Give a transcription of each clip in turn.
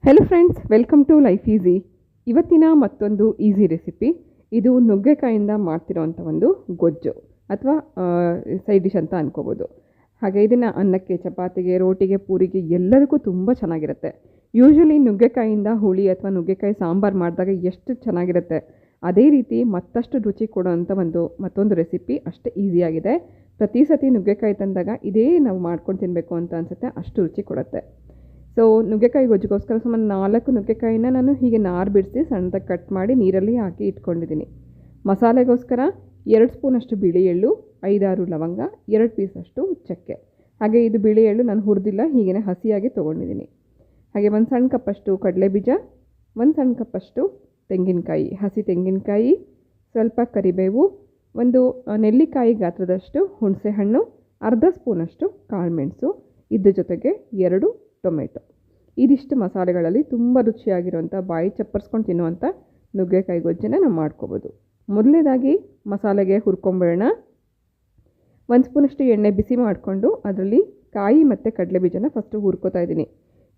Hello friends, welcome to life easy. ಇವತ್ತಿನ ಮತ್ತೊಂದು easy recipe. ಇದು ನುಗ್ಗೆಕಾಯಿಂದ ಮಾಡ್ತಿರೋವಂಥ ಒಂದು ಗೊಜ್ಜು ಅಥವಾ ಸೈಡ್ ಡಿಶ್ ಅಂತ ಅನ್ಕೋಬೋದು. ಹಾಗೆ ಇದನ್ನು ಅನ್ನಕ್ಕೆ, ಚಪಾತಿಗೆ, ರೋಟಿಗೆ, ಪೂರಿಗೆ ಎಲ್ಲರಿಗೂ ತುಂಬ ಚೆನ್ನಾಗಿರುತ್ತೆ. ಯೂಶ್ವಲಿ ನುಗ್ಗೆಕಾಯಿಂದ ಹುಳಿ ಅಥವಾ ನುಗ್ಗೆಕಾಯಿ ಸಾಂಬಾರು ಮಾಡಿದಾಗ ಎಷ್ಟು ಚೆನ್ನಾಗಿರುತ್ತೆ, ಅದೇ ರೀತಿ ಮತ್ತಷ್ಟು ರುಚಿ ಕೊಡೋವಂಥ ಮತ್ತೊಂದು ರೆಸಿಪಿ ಅಷ್ಟೇ ಈಸಿಯಾಗಿದೆ. ಪ್ರತಿ ಸತಿ ನುಗ್ಗೆಕಾಯಿ ತಂದಾಗ ಇದೇ ನಾವು ಮಾಡ್ಕೊಂಡು ತಿನ್ನಬೇಕು ಅಂತ ಅನಿಸುತ್ತೆ, ಅಷ್ಟು ರುಚಿ ಕೊಡುತ್ತೆ. ಸೊ ನುಗ್ಗೆಕಾಯಿ ಗೊಜ್ಜಿಗೋಸ್ಕರ ಸುಮಾರು 4 ನುಗ್ಗೆಕಾಯಿನ ನಾನು ಹೀಗೆ ನಾರು ಬಿಡಿಸಿ ಸಣ್ಣದಾಗಿ ಕಟ್ ಮಾಡಿ ನೀರಲ್ಲಿ ಹಾಕಿ ಇಟ್ಕೊಂಡಿದ್ದೀನಿ. ಮಸಾಲೆಗೋಸ್ಕರ 2 ಸ್ಪೂನಷ್ಟು ಬಿಳಿ ಎಳ್ಳು, 5-6 ಲವಂಗ, 2 ಪೀಸಷ್ಟು ಚಕ್ಕೆ. ಹಾಗೆ ಇದು ಬಿಳಿ ಎಳ್ಳು ನಾನು ಹುರಿದಿಲ್ಲ, ಹೀಗೆ ಹಸಿಯಾಗಿ ತೊಗೊಂಡಿದ್ದೀನಿ. ಹಾಗೆ 1 ಸಣ್ಣ ಕಪ್ಪಷ್ಟು ಕಡಲೆ ಬೀಜ, 1 ಸಣ್ಣ ಕಪ್ಪಷ್ಟು ತೆಂಗಿನಕಾಯಿ, ಹಸಿ ತೆಂಗಿನಕಾಯಿ, ಸ್ವಲ್ಪ ಕರಿಬೇವು, 1 ನೆಲ್ಲಿಕಾಯಿ ಗಾತ್ರದಷ್ಟು ಹುಣಸೆಹಣ್ಣು, ಅರ್ಧ ಸ್ಪೂನಷ್ಟು ಕಾಳುಮೆಣಸು, ಇದ್ರ ಜೊತೆಗೆ 2 ಟೊಮೆಟೊ. ಇದಿಷ್ಟು ಮಸಾಲೆಗಳಲ್ಲಿ ತುಂಬ ರುಚಿಯಾಗಿರುವಂಥ, ಬಾಯಿ ಚಪ್ಪರ್ಸ್ಕೊಂಡು ತಿನ್ನುವಂಥ ನುಗ್ಗೆಕಾಯಿ ಗೊಜ್ಜನ್ನು ನಾವು ಮಾಡ್ಕೋಬೋದು. ಮೊದಲನೇದಾಗಿ ಮಸಾಲೆಗೆ ಹುರ್ಕೊಂಬೇಡ. 1 ಸ್ಪೂನಷ್ಟು ಎಣ್ಣೆ ಬಿಸಿ ಮಾಡಿಕೊಂಡು ಅದರಲ್ಲಿ ಕಾಯಿ ಮತ್ತು ಕಡಲೆ ಬೀಜನ ಫಸ್ಟು ಹುರ್ಕೋತಾ ಇದ್ದೀನಿ.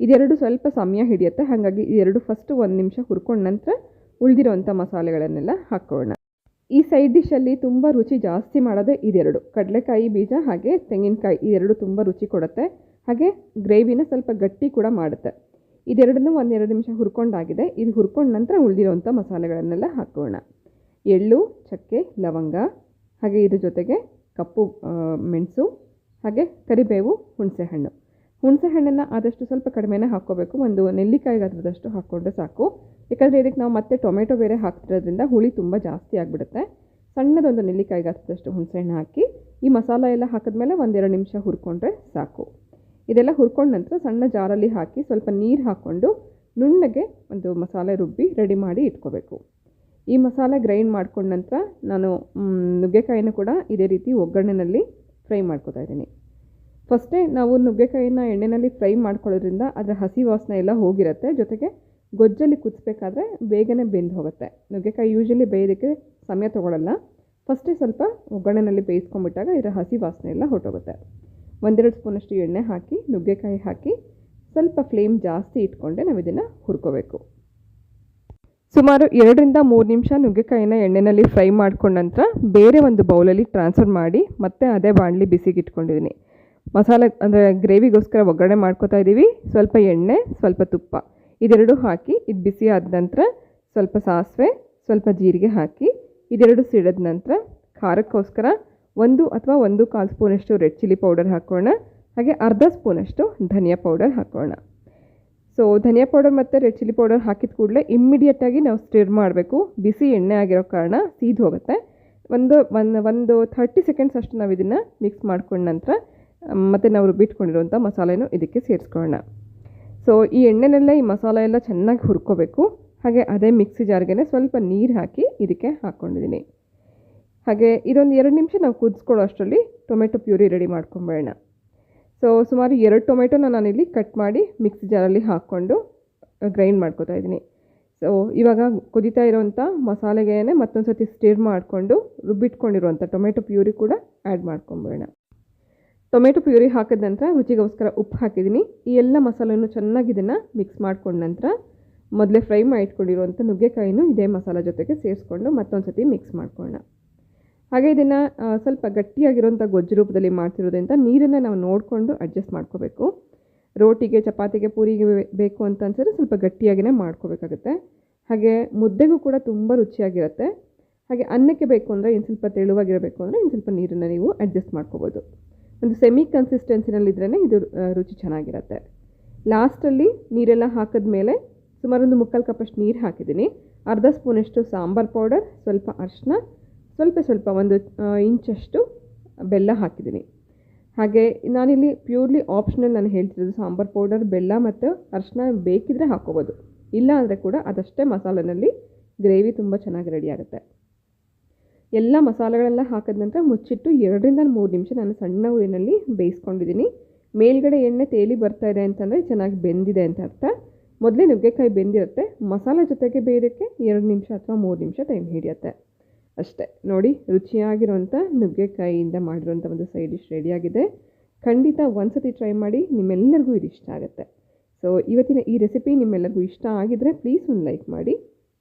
ಇದೆರಡು ಸ್ವಲ್ಪ ಸಮಯ ಹಿಡಿಯುತ್ತೆ, ಹಾಗಾಗಿ ಇದೆರಡು ಫಸ್ಟು 1 ನಿಮಿಷ ಹುರ್ಕೊಂಡ ನಂತರ ಉಳಿದಿರೋವಂಥ ಮಸಾಲೆಗಳನ್ನೆಲ್ಲ ಹಾಕೋಣ. ಈ ಸೈಡ್ ಡಿಶಲ್ಲಿ ತುಂಬ ರುಚಿ ಜಾಸ್ತಿ ಮಾಡೋದೇ ಇದೆರಡು, ಕಡಲೆಕಾಯಿ ಬೀಜ ಹಾಗೆ ತೆಂಗಿನಕಾಯಿ. ಇದೆರಡು ತುಂಬ ರುಚಿ ಕೊಡುತ್ತೆ, ಹಾಗೆ ಗ್ರೇವಿನ ಸ್ವಲ್ಪ ಗಟ್ಟಿ ಕೂಡ ಮಾಡುತ್ತೆ. ಇದೆರಡನ್ನೂ 1-2 ನಿಮಿಷ ಹುರ್ಕೊಂಡಾಗಿದೆ. ಇದು ಹುರ್ಕೊಂಡ ನಂತರ ಉಳಿದಿರೋವಂಥ ಮಸಾಲೆಗಳನ್ನೆಲ್ಲ ಹಾಕೋಣ. ಎಳ್ಳು, ಚಕ್ಕೆ, ಲವಂಗ, ಹಾಗೆ ಇದ್ರ ಜೊತೆಗೆ ಕಪ್ಪು ಮೆಣಸು, ಹಾಗೆ ಕರಿಬೇವು, ಹುಣಸೆಹಣ್ಣು. ಹುಣಸೆಹಣ್ಣನ್ನು ಆದಷ್ಟು ಸ್ವಲ್ಪ ಕಡಿಮೆನೇ ಹಾಕ್ಕೋಬೇಕು, 1 ನೆಲ್ಲಿಕಾಯಿ ಗಾತ್ರದಷ್ಟು ಹಾಕ್ಕೊಂಡ್ರೆ ಸಾಕು. ಯಾಕಂದರೆ ಇದಕ್ಕೆ ನಾವು ಮತ್ತೆ ಟೊಮೆಟೊ ಬೇರೆ ಹಾಕ್ತಿರೋದ್ರಿಂದ ಹುಳಿ ತುಂಬ ಜಾಸ್ತಿ ಆಗಿಬಿಡುತ್ತೆ. ಸಣ್ಣದೊಂದು ನೆಲ್ಲಿಕಾಯಿ ಗಾತ್ರದಷ್ಟು ಹುಣಸೆಹಣ್ಣು ಹಾಕಿ ಈ ಮಸಾಲೆ ಎಲ್ಲ ಹಾಕಿದ್ಮೇಲೆ 1-2 ನಿಮಿಷ ಹುರ್ಕೊಂಡ್ರೆ ಸಾಕು. ಇದೆಲ್ಲ ಹುರ್ಕೊಂಡ ನಂತರ ಸಣ್ಣ ಜಾರಲ್ಲಿ ಹಾಕಿ ಸ್ವಲ್ಪ ನೀರು ಹಾಕ್ಕೊಂಡು ನುಣ್ಣಗೆ ಒಂದು ಮಸಾಲೆ ರುಬ್ಬಿ ರೆಡಿ ಮಾಡಿ ಇಟ್ಕೋಬೇಕು. ಈ ಮಸಾಲೆ ಗ್ರೈಂಡ್ ಮಾಡ್ಕೊಂಡ ನಂತರ ನಾನು ನುಗ್ಗೆಕಾಯಿನ ಕೂಡ ಇದೇ ರೀತಿ ಒಗ್ಗರಣೆಯಲ್ಲಿ ಫ್ರೈ ಮಾಡ್ಕೊತಾ ಇದ್ದೀನಿ. ಫಸ್ಟೇ ನಾವು ನುಗ್ಗೆಕಾಯಿನ ಎಣ್ಣೆಯಲ್ಲಿ ಫ್ರೈ ಮಾಡ್ಕೊಳ್ಳೋದ್ರಿಂದ ಅದರ ಹಸಿ ವಾಸನೆ ಎಲ್ಲ ಹೋಗಿರುತ್ತೆ, ಜೊತೆಗೆ ಗೊಜ್ಜಲ್ಲಿ ಕುದಿಸ್ಬೇಕಾದ್ರೆ ಬೇಗನೆ ಬೆಂದು ಹೋಗುತ್ತೆ. ನುಗ್ಗೆಕಾಯಿ ಯೂಶ್ವಲಿ ಬೇಯೋದಕ್ಕೆ ಸಮಯ ತೊಗೊಳ್ಳಲ್ಲ. ಫಸ್ಟೇ ಸ್ವಲ್ಪ ಒಗ್ಗರಣೆಯಲ್ಲಿ ಬೇಯಿಸ್ಕೊಂಡ್ಬಿಟ್ಟಾಗ ಇದರ ಹಸಿ ವಾಸನೆ ಎಲ್ಲ ಹೊರಟೋಗುತ್ತೆ. 1-2 ಸ್ಪೂನಷ್ಟು ಎಣ್ಣೆ ಹಾಕಿ ನುಗ್ಗೆಕಾಯಿ ಹಾಕಿ ಸ್ವಲ್ಪ ಫ್ಲೇಮ್ ಜಾಸ್ತಿ ಇಟ್ಕೊಂಡೆ ನಾವು ಇದನ್ನು ಹುರ್ಕೋಬೇಕು. ಸುಮಾರು 2-3 ನಿಮಿಷ ನುಗ್ಗೆಕಾಯಿನ ಎಣ್ಣೆಯಲ್ಲಿ ಫ್ರೈ ಮಾಡ್ಕೊಂಡ ನಂತರ ಬೇರೆ ಒಂದು ಬೌಲಲ್ಲಿ ಟ್ರಾನ್ಸ್ಫರ್ ಮಾಡಿ ಮತ್ತೆ ಅದೇ ಬಾಣಲಿ ಬಿಸಿಗೆ ಇಟ್ಕೊಂಡಿದ್ದೀನಿ. ಮಸಾಲೆ ಅಂದರೆ ಗ್ರೇವಿಗೋಸ್ಕರ ಒಗ್ಗರಣೆ ಮಾಡ್ಕೋತಾ ಇದ್ದೀವಿ. ಸ್ವಲ್ಪ ಎಣ್ಣೆ, ಸ್ವಲ್ಪ ತುಪ್ಪ, ಇದೆರಡು ಹಾಕಿ ಇದು ಬಿಸಿ ಆದ ನಂತರ ಸ್ವಲ್ಪ ಸಾಸಿವೆ, ಸ್ವಲ್ಪ ಜೀರಿಗೆ ಹಾಕಿ ಇದೆರಡು ಸಿಡಿದ ನಂತರ ಖಾರಕ್ಕೋಸ್ಕರ 1 ಅಥವಾ 1.25 ಸ್ಪೂನಷ್ಟು ರೆಡ್ ಚಿಲ್ಲಿ ಪೌಡರ್ ಹಾಕೋಣ. ಹಾಗೆ ಅರ್ಧ ಸ್ಪೂನಷ್ಟು ಧನಿಯಾ ಪೌಡರ್ ಹಾಕೋಣ. ಸೊ ಧನಿಯಾ ಪೌಡರ್ ಮತ್ತು ರೆಡ್ ಚಿಲ್ಲಿ ಪೌಡರ್ ಹಾಕಿದ ಕೂಡಲೇ ಇಮ್ಮಿಡಿಯೇಟಾಗಿ ನಾವು ಸ್ಟಿರ್ ಮಾಡಬೇಕು, ಬಿಸಿ ಎಣ್ಣೆ ಆಗಿರೋ ಕಾರಣ ಸೀದು ಹೋಗುತ್ತೆ. ಒಂದು 30 ಸೆಕೆಂಡ್ಸ್ ಅಷ್ಟು ನಾವು ಇದನ್ನು ಮಿಕ್ಸ್ ಮಾಡ್ಕೊಂಡ ನಂತರ ಮತ್ತು ನಾವು ರುಬ್ಬಿಟ್ಕೊಂಡಿರುವಂಥ ಮಸಾಲೆನೂ ಇದಕ್ಕೆ ಸೇರಿಸ್ಕೊಳ್ಳೋಣ. ಸೊ ಈ ಎಣ್ಣೆನಲ್ಲೇ ಈ ಮಸಾಲೆ ಎಲ್ಲ ಚೆನ್ನಾಗಿ ಹುರ್ಕೋಬೇಕು. ಹಾಗೆ ಅದೇ ಮಿಕ್ಸಿ ಜಾರ್ಗೆ ಸ್ವಲ್ಪ ನೀರು ಹಾಕಿ ಇದಕ್ಕೆ ಹಾಕ್ಕೊಂಡಿದ್ದೀನಿ. ಹಾಗೆ ಇದೊಂದು 2 ನಿಮಿಷ ನಾವು ಕುದಿಸ್ಕೊಳ್ಳೋ ಅಷ್ಟರಲ್ಲಿ ಟೊಮೆಟೊ ಪ್ಯೂರಿ ರೆಡಿ ಮಾಡ್ಕೊಂಬೇಡ. ಸೊ ಸುಮಾರು 2 ಟೊಮೆಟೊನ ನಾನಿಲ್ಲಿ ಕಟ್ ಮಾಡಿ ಮಿಕ್ಸಿ ಜಾರಲ್ಲಿ ಹಾಕ್ಕೊಂಡು ಗ್ರೈಂಡ್ ಮಾಡ್ಕೊತಾ ಇದ್ದೀನಿ. ಸೊ ಇವಾಗ ಕುದೀತಾ ಇರೋವಂಥ ಮಸಾಲೆಗೆ ಮತ್ತೊಂದು ಸತಿ ಸ್ಟಿರ್ ಮಾಡಿಕೊಂಡು ರುಬ್ಬಿಟ್ಕೊಂಡಿರುವಂಥ ಟೊಮೆಟೊ ಪ್ಯೂರಿ ಕೂಡ ಆ್ಯಡ್ ಮಾಡ್ಕೊಂಬೇಡ. ಟೊಮೆಟೊ ಪ್ಯೂರಿ ಹಾಕಿದ ನಂತರ ರುಚಿಗೋಸ್ಕರ ಉಪ್ಪು ಹಾಕಿದ್ದೀನಿ. ಈ ಎಲ್ಲ ಮಸಾಲೆನೂ ಚೆನ್ನಾಗಿ ಇದನ್ನು ಮಿಕ್ಸ್ ಮಾಡ್ಕೊಂಡ ನಂತರ ಮೊದಲೇ ಫ್ರೈ ಮಾಡಿ ಇಟ್ಕೊಂಡಿರುವಂಥ ನುಗ್ಗೆಕಾಯಿನೂ ಇದೇ ಮಸಾಲೆ ಜೊತೆಗೆ ಸೇರಿಸ್ಕೊಂಡು ಮತ್ತೊಂದು ಸತಿ ಮಿಕ್ಸ್ ಮಾಡ್ಕೊಳ್ಳೋಣ. ಹಾಗೆ ಇದನ್ನು ಸ್ವಲ್ಪ ಗಟ್ಟಿಯಾಗಿರೋಂಥ ಗೊಜ್ಜು ರೂಪದಲ್ಲಿ ಮಾಡ್ತಿರೋದ್ರಿಂದ ನೀರನ್ನು ನಾವು ನೋಡಿಕೊಂಡು ಅಡ್ಜಸ್ಟ್ ಮಾಡ್ಕೋಬೇಕು. ರೋಟಿಗೆ, ಚಪಾತಿಗೆ, ಪೂರಿಗೆ ಬೇಕು ಅಂತ ಅನ್ಸಿದ್ರೆ ಸ್ವಲ್ಪ ಗಟ್ಟಿಯಾಗಿಯೇ ಮಾಡ್ಕೋಬೇಕಾಗುತ್ತೆ. ಹಾಗೆ ಮುದ್ದೆಗೂ ಕೂಡ ತುಂಬ ರುಚಿಯಾಗಿರುತ್ತೆ. ಹಾಗೆ ಅನ್ನಕ್ಕೆ ಬೇಕು ಅಂದರೆ ಇನ್ನು ಸ್ವಲ್ಪ ತೆಳುವಾಗಿರಬೇಕು ಅಂದರೆ ಇನ್ನು ಸ್ವಲ್ಪ ನೀರನ್ನು ನೀವು ಅಡ್ಜಸ್ಟ್ ಮಾಡ್ಕೋಬೋದು. ಒಂದು ಸೆಮಿ ಕನ್ಸಿಸ್ಟೆನ್ಸಿನಲ್ಲಿದ್ರೇ ಇದು ರುಚಿ ಚೆನ್ನಾಗಿರುತ್ತೆ. ಲಾಸ್ಟಲ್ಲಿ ನೀರೆಲ್ಲ ಹಾಕಿದ್ಮೇಲೆ ಸುಮಾರು 1/4 ಕಪ್ಪಷ್ಟು ನೀರು ಹಾಕಿದ್ದೀನಿ. ಅರ್ಧ ಸ್ಪೂನಷ್ಟು ಸಾಂಬಾರು ಪೌಡರ್, ಸ್ವಲ್ಪ ಅರಿಶಿನ, ಸ್ವಲ್ಪ 1 ಇಂಚಷ್ಟು ಬೆಲ್ಲ ಹಾಕಿದ್ದೀನಿ. ಹಾಗೆ ನಾನಿಲ್ಲಿ ಪ್ಯೂರ್ಲಿ ಆಪ್ಷನಲ್ ನಾನು ಹೇಳ್ತಿರೋದು, ಸಾಂಬಾರು ಪೌಡರ್, ಬೆಲ್ಲ ಮತ್ತು ಅರಿಶಿನ ಬೇಕಿದ್ರೆ ಹಾಕೋಬೋದು, ಇಲ್ಲ ಅಂದರೆ ಕೂಡ ಅದಷ್ಟೇ ಮಸಾಲೆನಲ್ಲಿ ಗ್ರೇವಿ ತುಂಬ ಚೆನ್ನಾಗಿ ರೆಡಿ ಆಗುತ್ತೆ. ಎಲ್ಲ ಮಸಾಲೆಗಳೆಲ್ಲ ಹಾಕಿದ ನಂತರ ಮುಚ್ಚಿಟ್ಟು 2-3 ನಿಮಿಷ ನಾನು ಸಣ್ಣ ಉರಿನಲ್ಲಿ ಬೇಯಿಸ್ಕೊಂಡಿದ್ದೀನಿ. ಮೇಲ್ಗಡೆ ಎಣ್ಣೆ ತೇಲಿ ಬರ್ತಾ ಇದೆ ಅಂತಂದರೆ ಚೆನ್ನಾಗಿ ಬೆಂದಿದೆ ಅಂತ ಅರ್ಥ. ಮೊದಲೇ ನುಗ್ಗೆಕಾಯಿ ಬೆಂದಿರುತ್ತೆ, ಮಸಾಲೆ ಜೊತೆಗೆ ಬೇಯೋದಕ್ಕೆ 2 ನಿಮಿಷ ಅಥವಾ 3 ನಿಮಿಷ ಟೈಮ್ ಹಿಡಿಯುತ್ತೆ ಅಷ್ಟೇ. ನೋಡಿ, ರುಚಿಯಾಗಿರುವಂಥ ನುಗ್ಗೆಕಾಯಿಯಿಂದ ಮಾಡಿರುವಂಥ ಒಂದು ಸೈಡ್ ಡಿಶ್ ರೆಡಿಯಾಗಿದೆ. ಖಂಡಿತ ಒಂದು ಸತಿ ಟ್ರೈ ಮಾಡಿ, ನಿಮ್ಮೆಲ್ಲರಿಗೂ ಇದು ಇಷ್ಟ ಆಗುತ್ತೆ. ಸೊ ಸೊ ಇವತ್ತಿನ ಈ ರೆಸಿಪಿ ನಿಮ್ಮೆಲ್ಲರಿಗೂ ಇಷ್ಟ ಆಗಿದ್ರೆ ಪ್ಲೀಸ್ ಒಂದು ಲೈಕ್ ಮಾಡಿ.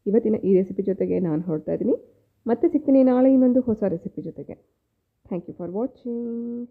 ಇವತ್ತಿನ ಈ ರೆಸಿಪಿ ಜೊತೆಗೆ ನಾನು ಹೊರಡ್ತಾ ಇದ್ದೀನಿ. ಮತ್ತೆ ಸಿಗ್ತೀನಿ ನಾಳೆ ಇನ್ನೊಂದು ಹೊಸ ರೆಸಿಪಿ ಜೊತೆಗೆ. Thank you for watching.